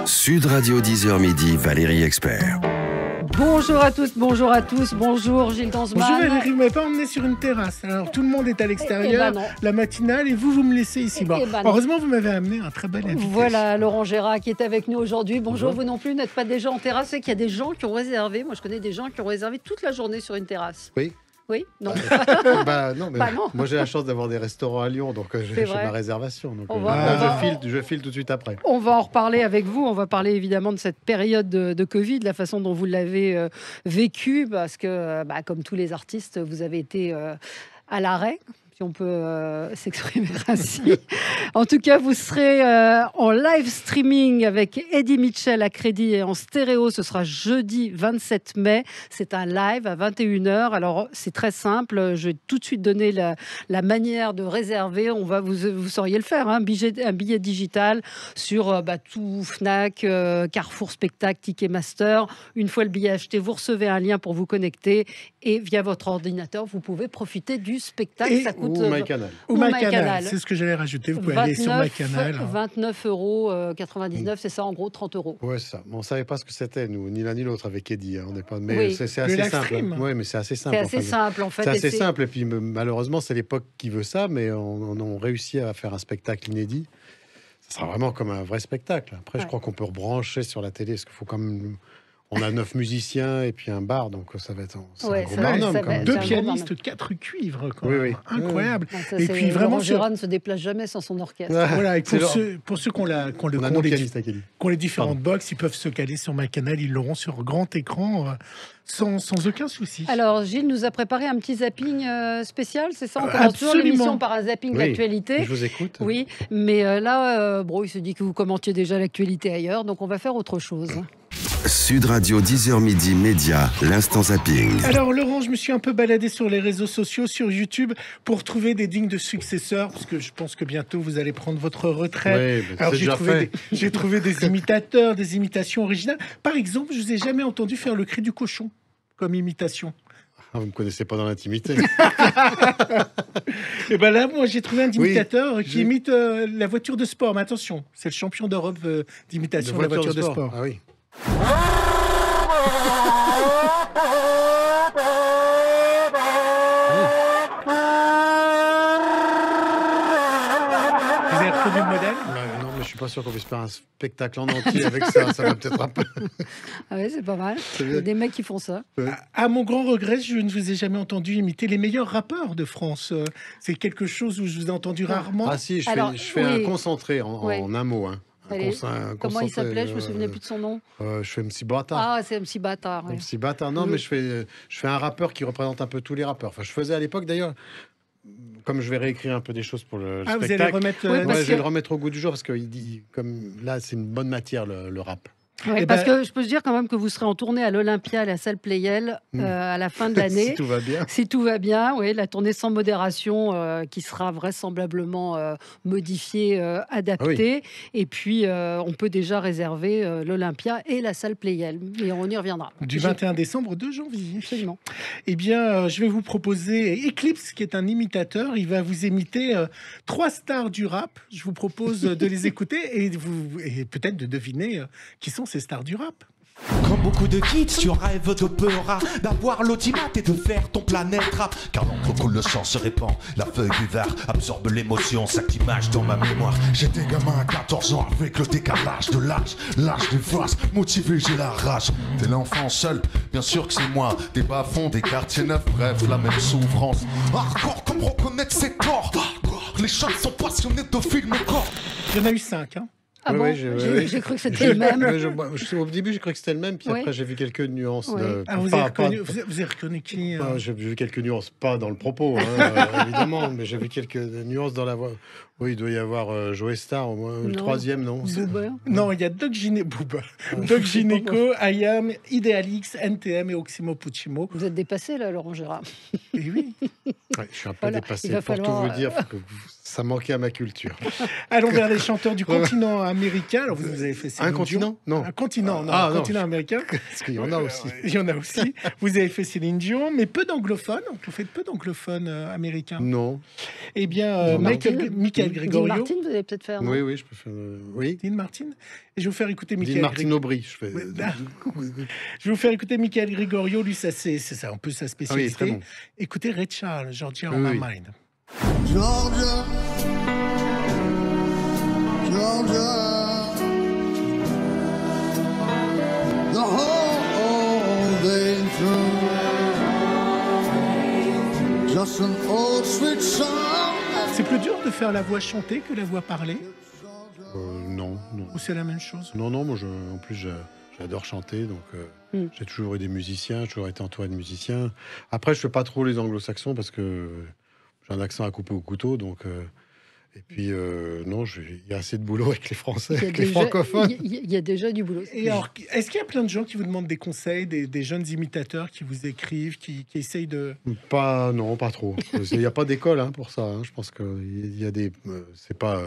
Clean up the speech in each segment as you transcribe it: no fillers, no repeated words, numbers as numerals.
Sud Radio 10h midi, Valérie Expert. Bonjour à tous, bonjour à tous, bonjour Gilles Danzmann. Bonjour Valérie, vous m'avez pas emmené sur une terrasse. Alors tout le monde est à l'extérieur, la matinale, et vous me laissez ici. Bon, heureusement, vous m'avez amené un très bel invité. Voilà, Laurent Gérard qui est avec nous aujourd'hui. Bonjour, vous non plus, n'êtes pas déjà en terrasse. C'est qu'il y a des gens qui ont réservé, moi je connais des gens qui ont réservé toute la journée sur une terrasse. Oui. Oui, non. Non, mais non. moi j'ai la chance d'avoir des restaurants à Lyon, donc j'ai ma réservation. Donc, je file tout de suite après. On va en reparler avec vous. On va parler évidemment de cette période de Covid, la façon dont vous l'avez vécue, parce que, comme tous les artistes, vous avez été à l'arrêt. Si on peut s'exprimer ainsi. En tout cas, vous serez en live streaming avec Eddie Mitchell à crédit et en stéréo. Ce sera jeudi 27 mai. C'est un live à 21h. Alors, c'est très simple. Je vais tout de suite donner la manière de réserver. Vous sauriez le faire. Un billet digital sur tout Fnac, Carrefour Spectacle, Ticketmaster. Une fois le billet acheté, vous recevez un lien pour vous connecter. Et via votre ordinateur, vous pouvez profiter du spectacle. Ça coûte ou MyCanal. Ou MyCanal, c'est ce que j'allais rajouter. Vous pouvez aller sur MyCanal. 29,99 €, c'est ça en gros, 30 €. Ouais, c'est ça. On ne savait pas ce que c'était, nous, ni l'un ni l'autre avec Eddie. On n'est pas... Mais c'est assez simple. Oui, mais c'est assez simple. C'est assez simple en fait. C'est assez simple. Et puis malheureusement, c'est l'époque qui veut ça, mais on a réussi à faire un spectacle inédit. Ça sera vraiment comme un vrai spectacle. Après, je crois qu'on peut rebrancher sur la télé, parce qu'il faut quand même... On a 9 musiciens et puis un bar, donc ça va être un gros barnum. 2 pianistes, 4 cuivres, quoi. Oui. Incroyable. Et puis vraiment, Gérard ne se déplace jamais sans son orchestre. Voilà. Et pour ceux qui ont les différentes box, ils peuvent se caler sur MyCanal, ils l'auront sur grand écran. Sans aucun souci. Alors, Gilles nous a préparé un petit zapping spécial, c'est ça? On commence toujours l'émission par un zapping d'actualité. Je vous écoute. Oui, mais là, il se dit que vous commentiez déjà l'actualité ailleurs, donc on va faire autre chose. Sud Radio 10h midi, Média, l'instant zapping. Alors Laurent, je me suis un peu baladé sur les réseaux sociaux, sur YouTube, pour trouver des dignes de successeurs, parce que je pense que bientôt vous allez prendre votre retraite. Oui, alors j'ai trouvé des imitateurs, des imitations originales. Par exemple, je vous ai jamais entendu faire le cri du cochon comme imitation. Vous ne me connaissez pas dans l'intimité. Et ben là, moi, j'ai trouvé un imitateur qui imite la voiture de sport. Mais attention, c'est le champion d'Europe d'imitation de la voiture de sport. Ah oui. Vous avez reconnu le modèle? Non, mais je suis pas sûr qu'on puisse faire un spectacle en entier avec ça. Ça va peut-être un peu. Ah oui, c'est pas mal. Il y a des mecs qui font ça. À mon grand regret, je ne vous ai jamais entendu imiter les meilleurs rappeurs de France. C'est quelque chose où je vous ai entendu rarement. Ah si, je fais un concentré en un mot. Comment il s'appelait? Je me souvenais plus de son nom. Je fais MC Bâtard. Ah, c'est MC Bâtard. Ouais. MC Bâtard. Non, mais je fais un rappeur qui représente un peu tous les rappeurs. Enfin, je faisais à l'époque d'ailleurs. Comme je vais réécrire un peu des choses pour le spectacle. Vous allez remettre. Je vais le remettre au goût du jour parce que comme là, c'est une bonne matière le rap. Ouais, parce que je peux dire quand même que vous serez en tournée à l'Olympia, à la salle Playel, à la fin de l'année. Si tout va bien. Si tout va bien, oui, la tournée sans modération qui sera vraisemblablement modifiée, adaptée. Et puis, on peut déjà réserver l'Olympia et la salle Playel. Et on y reviendra. Du 21 décembre au 2 janvier. Absolument. Eh bien, je vais vous proposer Eclipse, qui est un imitateur. Il va vous imiter 3 stars du rap. Je vous propose de les écouter et peut-être de deviner qui sont ces stars du rap. Comme beaucoup de kids, tu rêves de peur d'avoir l'automate et de faire ton planète rap. Car l'encre coule, le sang se répand, la feuille du verre absorbe l'émotion, cette image dans ma mémoire. J'étais gamin à 14 ans avec le décalage de l'âge des faces, motivé j'ai la rage. T'es l'enfant seul, bien sûr que c'est moi, des bas-fonds, des quartiers neufs, bref la même souffrance. Hardcore comme reconnaître ses corps, les chats sont passionnés de film corps. Il y en a eu 5, hein. Ah bon, j'ai cru que c'était le même. Au début, j'ai cru que c'était le même, puis après, j'ai vu quelques nuances. Vous avez reconnu qui J'ai vu quelques nuances, pas dans le propos, évidemment, mais j'ai vu quelques nuances dans la voix. Oui, il doit y avoir Joe Star, au moins le troisième, non? Non, il y a Doc Gineco, IAM, Idealix, NTM et Oximo Puccimo. Vous êtes dépassé là, Laurent Gérard. Et oui. Ouais, je suis un peu dépassé. Pour tout vous dire, Ça manquait à ma culture. Allons vers les chanteurs du continent américain. Alors, vous avez fait Céline Un continent? Dion. Non. Un continent, non. Ah, un non. continent américain. Parce qu'il y en a aussi. Il y en a aussi. Vous avez fait Céline Dion, mais peu d'anglophones. Vous faites peu d'anglophones américains. Non. Eh bien, Michael Dean Gregorio. Martin, vous allez peut-être faire. non Oui, je peux faire. Oui. Dean Martin. Et je vais vous faire écouter Dean Michael Martin Gregorio. Aubry. Je fais. Je vais vous faire écouter Michael Gregorio. Lui, ça, c'est ça, un peu sa Ah oui, spécialité. très bon. Écoutez Ray Charles, Georgia Oui, on my oui. mind. Georgia, Georgia, the whole day through, just an old sweet song. C'est plus dur de faire la voix chantée que la voix parlée, Non. ou c'est la même chose? Non, moi, en plus, j'adore chanter, donc j'ai toujours eu des musiciens, j'ai toujours été entouré de musiciens. Après, je fais pas trop les anglo-saxons parce que j'ai un accent à couper au couteau, donc. Et puis, non, il y a assez de boulot avec les Français, avec les francophones. Il y a déjà du boulot. Et alors, est-ce qu'il y a plein de gens qui vous demandent des conseils, des jeunes imitateurs qui vous écrivent, qui essayent de... Non, pas trop. Il n'y a pas d'école pour ça. Je pense qu'il y a des. C'est pas.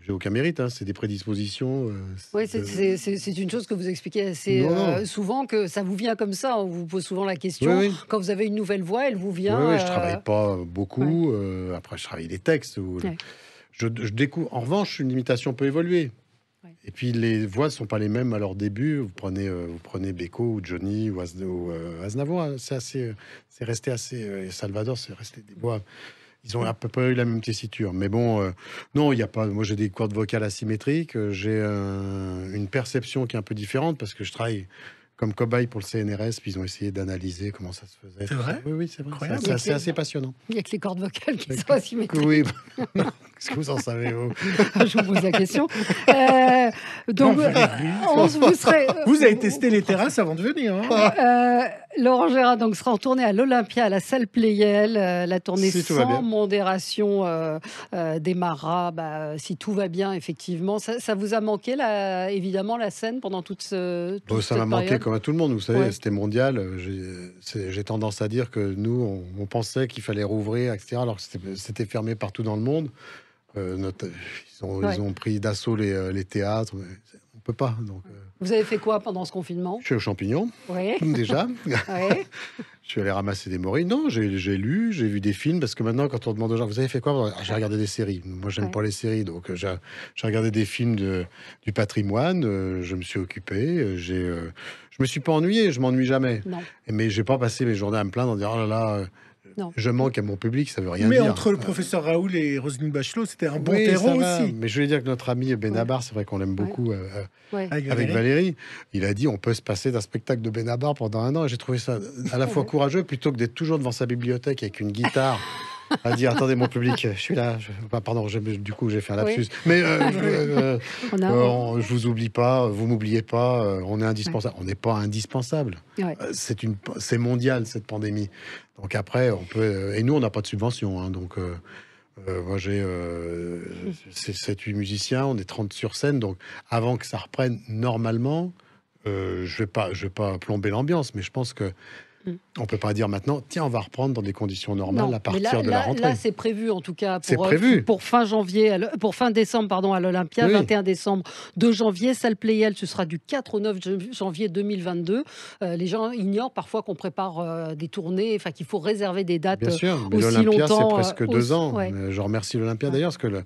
J'ai aucun mérite. C'est des prédispositions. Oui, c'est une chose que vous expliquez assez Non. souvent, que ça vous vient comme ça. On vous pose souvent la question. Oui. Quand vous avez une nouvelle voix, elle vous vient. Oui, je travaille pas beaucoup. Après, je travaille les textes. Ouais. Je découvre. En revanche, une imitation peut évoluer. Ouais. Et puis, les voix ne sont pas les mêmes à leur début. Vous prenez Beko ou Johnny ou Aznavour. C'est resté assez. Salvador, c'est resté des voix. Ils ont à peu près eu la même tessiture. Mais bon, non, il n'y a pas. Moi, j'ai des cordes vocales asymétriques. J'ai une perception qui est un peu différente parce que je travaille comme cobaye pour le CNRS. Puis ils ont essayé d'analyser comment ça se faisait. C'est vrai? Oui, c'est vrai. Incroyable. C'est assez passionnant. Il n'y a que les cordes vocales qui sont asymétriques. Oui. Qu'est-ce que vous en savez, vous? Je vous pose la question. Donc, Vous avez testé les terrasses avant de venir. Laurent Gérard donc, sera en tournée à l'Olympia, à la salle Playel. La tournée Si tout va sans bien. modération démarrera, si tout va bien, effectivement. Ça vous a manqué, évidemment, la scène pendant toute Ça cette m'a manqué période comme à tout le monde. Vous savez, Ouais. c'était mondial. J'ai tendance à dire que nous, on pensait qu'il fallait rouvrir, etc. Alors que c'était fermé partout dans le monde. Ils ont pris d'assaut les théâtres. On peut pas. Donc, Vous avez fait quoi pendant ce confinement? je suis aux champignons, Oui. déjà. Ouais. Je suis allé ramasser des morilles. Non, j'ai lu, j'ai vu des films. Parce que maintenant, quand on demande aux gens, vous avez fait quoi? J'ai regardé des séries. Moi, j'aime Ouais. pas les séries. Donc, j'ai regardé des films du patrimoine. Je me suis occupé. Je me suis pas ennuyé. Je m'ennuie jamais. Non. Mais j'ai pas passé mes journées à me plaindre en disant, oh là là, Non. je manque à mon public. Ça veut rien Mais dire. entre le professeur Raoul et Roselyne Bachelot, c'était un bon Oui, terreau ça va. aussi. Mais je voulais dire que notre ami Benabar, c'est vrai qu'on l'aime beaucoup Ouais. avec Valérie. Il a dit on peut se passer d'un spectacle de Benabar pendant un an. Et j'ai trouvé ça à la fois courageux plutôt que d'être toujours devant sa bibliothèque avec une guitare. À dire attendez mon public, je suis là. Pardon, du coup j'ai fait un lapsus. Mais je vous oublie pas, vous m'oubliez pas. On est indispensable. On n'est pas indispensable. Ouais. C'est mondial cette pandémie. Donc après on peut et nous on n'a pas de subvention. Donc moi j'ai 7-8 musiciens, on est 30 sur scène. Donc avant que ça reprenne normalement, je vais pas plomber l'ambiance, mais je pense que on peut pas dire maintenant, tiens, on va reprendre dans des conditions normales à partir de la rentrée. Là, c'est prévu en tout cas C'est prévu. pour fin décembre à l'Olympia, Oui. 21 décembre, 2 janvier, salle Playel, ce sera du 4 au 9 janvier 2022. Les gens ignorent parfois qu'on prépare des tournées, qu'il faut réserver des dates. Bien sûr, mais aussi l'Olympia, c'est longtemps, presque 2 ans. ouais. Je remercie l'Olympia d'ailleurs, parce que la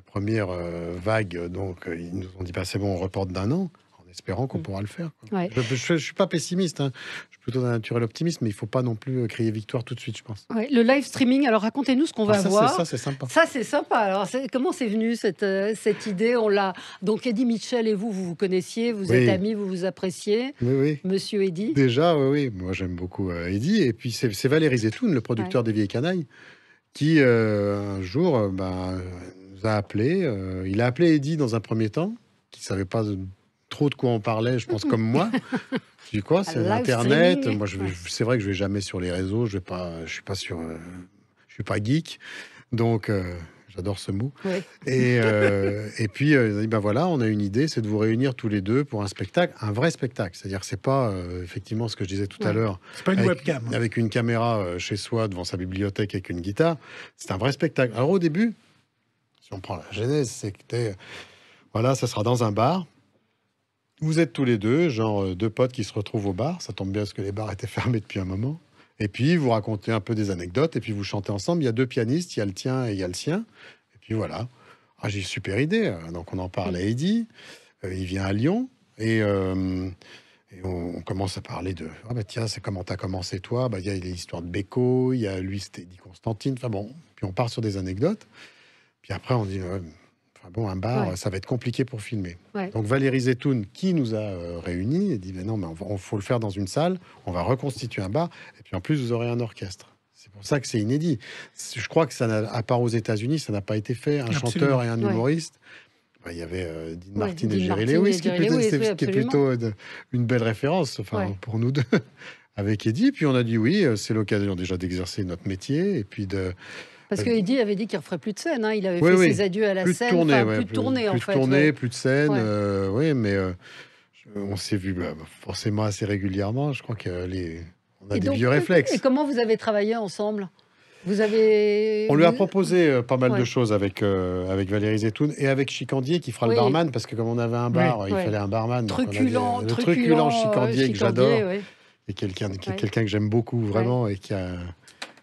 première vague, donc, ils nous ont dit, c'est bon, on reporte d'un an, en espérant qu'on pourra le faire. Ouais. Je suis pas pessimiste, je suis plutôt d'un naturel optimiste, mais il faut pas non plus crier victoire tout de suite, je pense. Ouais, le live streaming, alors racontez-nous ce qu'on va voir. Ça, c'est sympa. Ça, c'est sympa. Alors, comment c'est venu cette idée? Donc, Eddie Mitchell et vous connaissiez, vous Oui. êtes amis, vous vous appréciez. Oui. Monsieur Eddie. Déjà, oui. Moi, j'aime beaucoup Eddie. Et puis, c'est Valérie Zetoun, le producteur des Vieilles Canailles, qui, un jour, nous a appelé. Il a appelé Eddie dans un premier temps, qui ne savait pas trop de quoi on parlait, je pense, comme moi. Je dis quoi? C'est Live Internet. streaming. Moi, c'est vrai que je vais jamais sur les réseaux. Je suis pas geek. Donc, j'adore ce mot. Ouais. Et puis, il a dit, voilà, on a une idée, c'est de vous réunir tous les deux pour un spectacle, un vrai spectacle. C'est-à-dire que c'est pas, effectivement, ce que je disais tout à l'heure. C'est pas une webcam. Avec une caméra chez soi, devant sa bibliothèque, avec une guitare. C'est un vrai spectacle. Alors, au début, si on prend la genèse, c'était, voilà, ça sera dans un bar. Vous êtes tous les deux, genre deux potes qui se retrouvent au bar. Ça tombe bien parce que les bars étaient fermés depuis un moment. Et puis, vous racontez un peu des anecdotes et puis vous chantez ensemble. Il y a deux pianistes, il y a le tien et il y a le sien. Et puis voilà. Ah, j'ai une super idée. Donc, on en parle à Eddie. Il vient à Lyon et on commence à parler de ah bah tiens, c'est comment t'as commencé toi. Bah, il y a l'histoire de Beko, il y a lui, c'était Eddie Constantine. Enfin bon, puis on part sur des anecdotes. Puis après, on dit enfin bon, un bar, ça va être compliqué pour filmer. Ouais. Donc Valérie Zetoun, qui nous a réunis, et dit mais non, mais on faut le faire dans une salle. On va reconstituer un bar. Et puis en plus, vous aurez un orchestre. C'est pour ça que c'est inédit. Je crois que ça à part aux États-Unis, ça n'a pas été fait. Un chanteur et un humoriste. Bah, il y avait Dean Martin et Jerry Lewis, qui est plutôt une belle référence, enfin pour nous deux, avec Eddie. Puis on a dit oui, c'est l'occasion déjà d'exercer notre métier et puis de. Parce que Eddie avait dit qu'il ne referait plus de scène. Hein. Il avait fait ses adieux à la scène. Plus de tournée, en fait. Plus de scène. Oui, mais on s'est vu forcément assez régulièrement. Je crois qu'on a des vieux réflexes. Et comment vous avez travaillé ensemble? On lui a proposé pas mal de choses avec Valérie Zetoun et avec Chicandier qui fera le barman, parce que comme on avait un bar, il fallait un barman. Truculent Chicandier que j'adore. Et quelqu'un que j'aime beaucoup, vraiment, et qui a.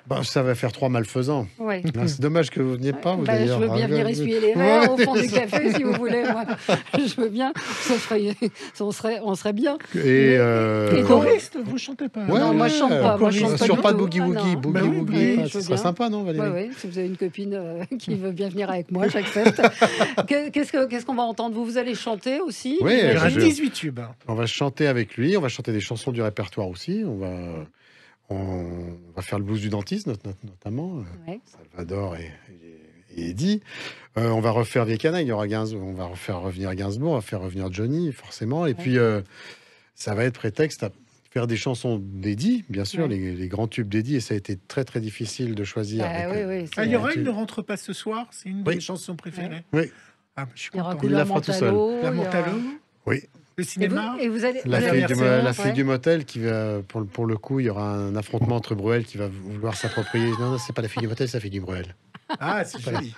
Bah, ça va faire 3 malfaisants. Ouais. C'est dommage que vous veniez pas, vous, d'ailleurs. Je veux bien venir essuyer les verres au fond du café, si vous voulez. Moi. Je veux bien. On serait bien. Et choriste, vous chantez pas? Non, moi je chante pas. Moi, je chante pas sur pas de tout. boogie-woogie. Boogie-woogie, ce serait sympa, non, Valérie? Oui, si vous avez une copine qui veut bien venir avec moi, j'accepte. Qu'est-ce qu'on va entendre? Vous allez chanter aussi? Oui, il y aura 18 tubes. On va chanter avec lui, on va chanter des chansons du répertoire aussi. On va faire le blues du dentiste, notamment, Salvador et Eddie. On va refaire des canailles, il y aura on va refaire revenir Gainsbourg, on va faire revenir Johnny, forcément. Et puis, ça va être prétexte à faire des chansons d'Eddie, bien sûr, les grands tubes d'Eddie. Et ça a été très, très difficile de choisir. Il y aura Il ne rentre pas ce soir, c'est une de mes chansons préférées. Oui. Ah, je suis il y aura content. Il la fera tout seul. La Montalo. Oui. Le cinéma. Et vous allez, la fille du motel qui va, pour le coup, il y aura un affrontement entre Bruel qui va vouloir s'approprier. Non, c'est pas la fille du motel, c'est la fille du Bruel. Ah, c'est joli.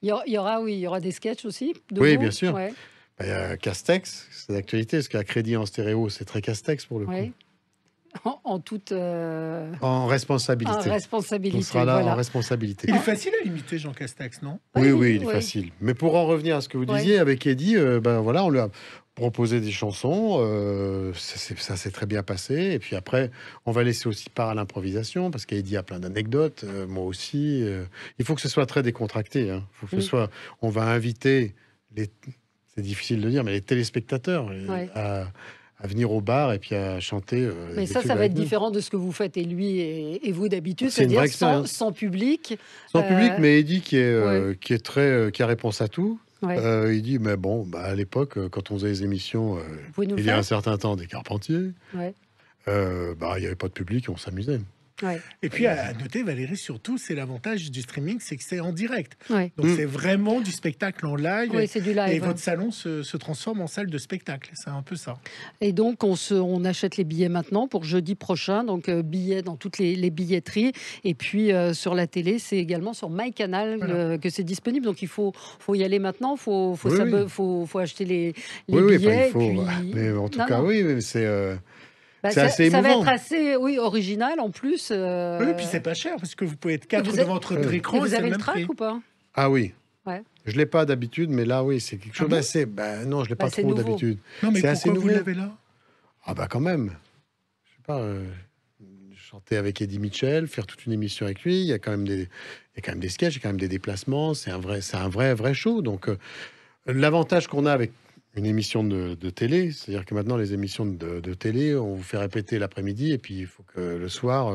il y aura des sketchs aussi. Oui, bien sûr. Il y a Castex, c'est d'actualité, parce qu'à Crédit en stéréo, c'est très Castex pour le coup. En toute en responsabilité. On sera là en responsabilité. Il est facile à imiter, Jean Castex, non? Oui, il est facile. Mais pour en revenir à ce que vous disiez avec Eddie, on lui a proposé des chansons. Ça s'est très bien passé. Et puis après, on va laisser aussi part à l'improvisation, parce qu'Eddie a plein d'anecdotes. Moi aussi. Il faut que ce soit très décontracté. Faut que ce soit. On va inviter c'est difficile de dire, mais les téléspectateurs à venir au bar et puis à chanter. Mais ça va être différent de ce que vous faites et lui et vous d'habitude, c'est-à-dire sans public. Sans public, mais Eddie qui a réponse à tout. Il dit, mais bon, à l'époque, quand on faisait les émissions, il y a un certain temps, des Carpentiers, il n'y avait pas de public, on s'amusait. Et puis à noter, Valérie, surtout, c'est l'avantage du streaming, c'est que c'est en direct. Donc c'est vraiment du spectacle en live. Oui, c'est du live. Et votre salon se transforme en salle de spectacle. C'est un peu ça. Et donc on achète les billets maintenant pour jeudi prochain. Donc billets dans toutes les billetteries. Et puis sur la télé, c'est également sur MyCanal que c'est disponible. Donc il faut y aller maintenant. Faut acheter les billets. Mais en tout cas, oui, c'est. C'est assez ça émouvant. va être assez original en plus. Oui, et puis c'est pas cher parce que vous pouvez être 4 devant votre écran. Vous avez le track ou pas? Ah oui. Je l'ai pas d'habitude, mais là oui, c'est quelque chose d'assez. Non, je l'ai pas trop d'habitude. Non, mais c'est assez pourquoi nouveau. vous l'avez là? Ah quand même. Je sais pas. Chanter avec Eddie Mitchell, faire toute une émission avec lui. Il y a quand même des sketchs, il y a quand même des déplacements. C'est un vrai show. Donc l'avantage qu'on a avec une émission de télé, c'est-à-dire que maintenant les émissions de télé, on vous fait répéter l'après-midi et puis il faut que le soir,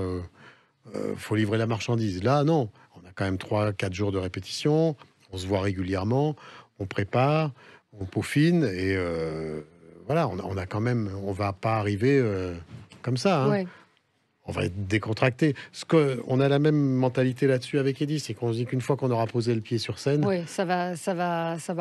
faut livrer la marchandise. Là, non, on a quand même 3-4 jours de répétition, on se voit régulièrement, on prépare, on peaufine et on a quand même, on va pas arriver comme ça. on va être décontracté. On a la même mentalité là-dessus avec Eddie, c'est qu'on se dit qu'une fois qu'on aura posé le pied sur scène, Oui, ça va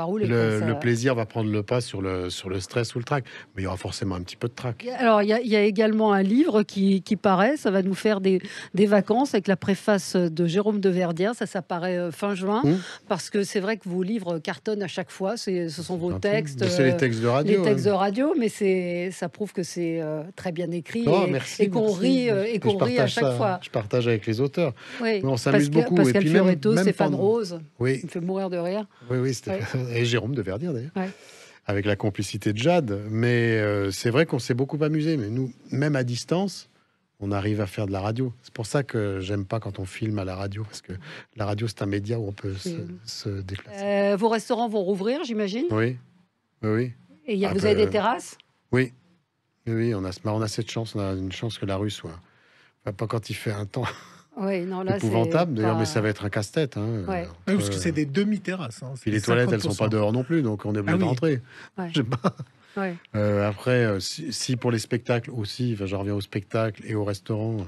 rouler. le, quoi, le ça- plaisir va prendre le pas sur le stress ou le trac. Mais il y aura forcément un petit peu de trac. Alors, il y a également un livre qui paraît, ça va nous faire des vacances avec la préface de Jérôme de Verdière, ça paraît fin juin, parce que c'est vrai que vos livres cartonnent à chaque fois, ce sont vos textes. C'est les textes de radio. Les textes hein. de radio, mais ça prouve que c'est très bien écrit Oh, et, merci, et qu'on merci. rit, Et je à partage chaque ça, fois. Je partage avec les auteurs. Oui, On s'amuse beaucoup. Et Pascal puis même- Fioretto, même Stéphane pendant- Rose, Oui, il me fait mourir de rire. oui, c'était... Et Jérôme de Verdière d'ailleurs. Ouais. Avec la complicité de Jade. Mais c'est vrai qu'on s'est beaucoup amusé. Mais nous, même à distance, on arrive à faire de la radio. C'est pour ça que j'aime pas quand on filme à la radio, parce que la radio, c'est un média où on peut se déplacer. Vos restaurants vont rouvrir, j'imagine. Oui, oui, Et Ah vous bah, avez des terrasses. oui. Oui, on a cette chance. On a une chance que la rue soit... Enfin, pas quand il fait un temps Oui, non, là, épouvantable, c'est d'ailleurs, pas- mais ça va être un casse-tête. Hein. Ouais. Oui, parce que c'est des demi-terrasses. Hein, Puis les toilettes, elles sont pas dehors non plus, donc on est obligé Ah oui. de rentrer. Ouais. Je sais pas. Ouais. Après, si pour les spectacles aussi, enfin, j'en reviens au spectacle et au restaurant,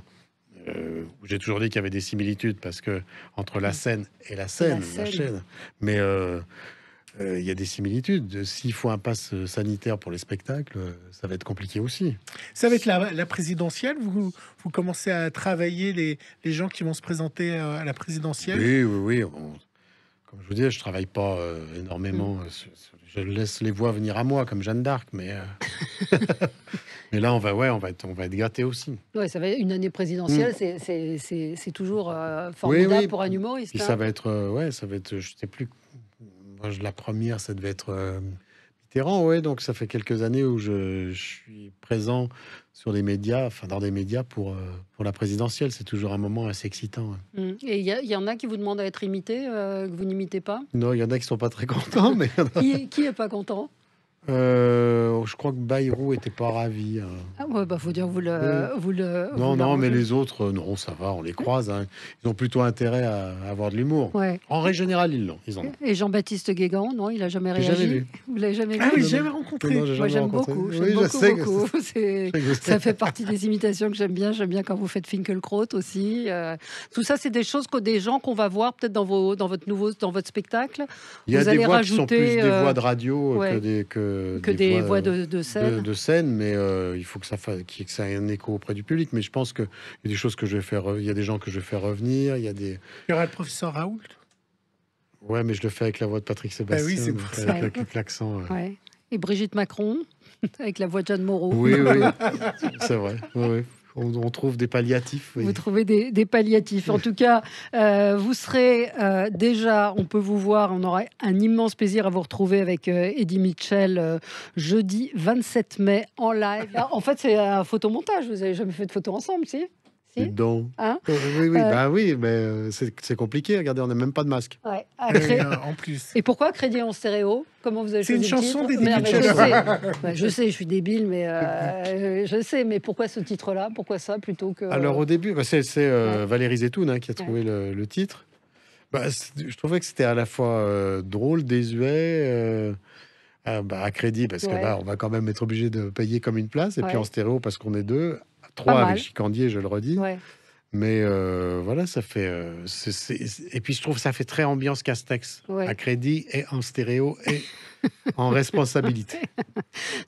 où j'ai toujours dit qu'il y avait des similitudes parce que entre la scène et la scène, la scène. chaîne, mais il y a des similitudes. S'il faut un pass sanitaire pour les spectacles, ça va être compliqué aussi. Ça va être la présidentielle. Vous commencez à travailler les gens qui vont se présenter à la présidentielle. Oui, oui, oui. Comme je vous dis, je travaille pas énormément. Je laisse les voix venir à moi, comme Jeanne d'Arc, mais mais là, on va être gâté aussi. Ouais, ça va être une année présidentielle, c'est toujours formidable Oui, oui. pour un humoriste. Puis hein. ça va être, je sais plus. Moi, la première, ça devait être Mitterrand, ouais. Donc ça fait quelques années où je suis présent sur les médias, enfin dans des médias pour la présidentielle. C'est toujours un moment assez excitant. Ouais. Et il y en a qui vous demandent à être imité, que vous n'imitez pas. Non, il y en a qui sont pas très contents, mais il y en a- Qui est pas content? je crois que Bayrou était pas ravi. Hein. Ah ouais, bah faut dire vous le Non, vous non, mais l'arrangez. les autres, non, ça va, on les croise. Hein. Ils ont plutôt intérêt à avoir de l'humour. Ouais. En règle générale, ils en ont. Et Jean-Baptiste Guégan, non, il a jamais J'ai réagi. jamais vu. Vous l'avez jamais vu? Ah oui, Non, jamais non. rencontré. Non, j'ai Moi jamais j'aime rencontré. beaucoup, Oui, j'aime je beaucoup, sais que beaucoup. Je sais. Ça fait partie des imitations que j'aime bien. J'aime bien quand vous faites Finkelkraut aussi. Tout ça, c'est des choses que des gens qu'on va voir peut-être dans votre spectacle. Il y a Vous des allez voix qui sont rajouter, plus des voix de radio ouais, que des voix de scène. de scène, mais il faut que ça ait un écho auprès du public. Mais je pense qu'il y a des choses que je vais faire, il y a des gens que je vais faire revenir, il y a des... Il y aura le professeur Raoult. Ouais, mais je le fais avec la voix de Patrick Sébastien, oui, c'est pour donc ça. avec l'accent. Ouais. Et Brigitte Macron, avec la voix de Jeanne Moreau. Oui, oui, c'est vrai. Oui, oui. On trouve des palliatifs. Oui. Vous trouvez des palliatifs. En tout cas, vous serez déjà, on peut vous voir, on aura un immense plaisir à vous retrouver avec Eddie Mitchell jeudi 27 mai en live. Là, en fait, c'est un photomontage. Vous n'avez jamais fait de photo ensemble, si? Si. Donc, Hein oui, bah oui, mais c'est compliqué. Regardez, on n'a même pas de masque. Ouais. En plus. Et pourquoi Crédit en stéréo? Comment vous avez C'est une choisi le chanson titre? d'Eddie Mais, Mitchell. je sais, je suis débile, mais je sais. Mais pourquoi ce titre-là? Pourquoi ça plutôt que... Alors au début, bah, c'est Ouais. Valérie Zetoun qui a trouvé le titre. Bah, je trouvais que c'était à la fois drôle, désuet, à crédit, parce que Ouais. là, on va quand même être obligé de payer comme une place, et puis Ouais. en stéréo, parce qu'on est deux, Pas trois mal. avec Chicandier, je le redis. Ouais. Mais voilà, ça fait... Et puis je trouve que ça fait très ambiance Castex, Ouais. à crédit et en stéréo et en responsabilité.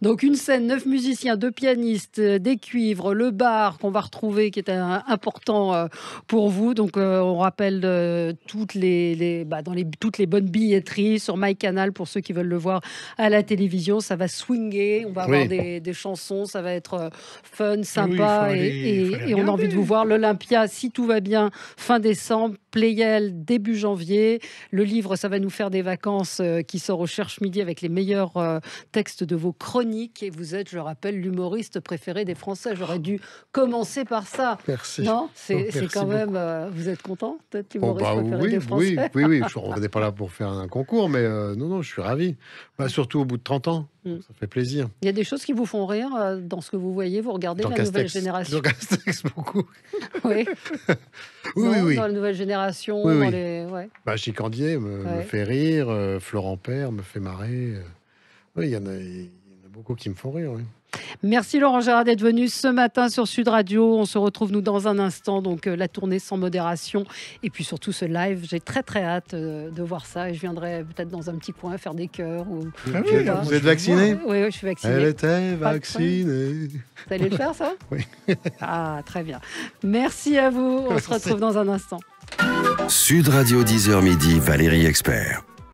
Donc une scène, 9 musiciens, 2 pianistes, des cuivres, le bar qu'on va retrouver qui est important pour vous. Donc on rappelle toutes toutes les bonnes billetteries sur MyCanal pour ceux qui veulent le voir à la télévision. Ça va swinger, on va Oui. avoir des chansons, ça va être fun, Ah oui, sympa il faut et aller on a envie de regarder. vous voir. L'Olympia, si tout va bien, fin décembre. Playel, début janvier. Le livre, ça va nous faire des vacances qui sort au Cherche Midi avec les meilleurs textes de vos chroniques. Et vous êtes, je le rappelle, l'humoriste préféré des Français. J'aurais dû commencer par ça. Merci. Non, c'est Merci quand même... vous êtes content d'être Oh, l'humoriste préféré des oui, Français? oui. On n'est pas là pour faire un concours, mais non, je suis ravi. Bah, surtout au bout de 30 ans, ça fait plaisir. Il y a des choses qui vous font rire dans ce que vous voyez. Vous regardez Dans la nouvelle Castex, génération. dans Castex, beaucoup. Oui. Oui, Non, oui. Dans la nouvelle génération. Oui, dans oui. les... ouais. Bah, Chicandier me Ouais. fait rire, Florent Père me fait marrer. Oui, il y en a beaucoup qui me font rire. Oui. Merci Laurent Gérard d'être venu ce matin sur Sud Radio. On se retrouve nous dans un instant, donc la tournée sans modération et puis surtout ce live. J'ai très très hâte de voir ça et je viendrai peut-être dans un petit coin faire des chœurs. Ou, vous êtes vacciné? Oui, je suis vaccinée. Elle était vaccinée. Vous allez le faire ça? Oui. Ah, très bien. Merci à vous. On se retrouve dans un instant. Sud Radio 10h midi, Valérie Expert.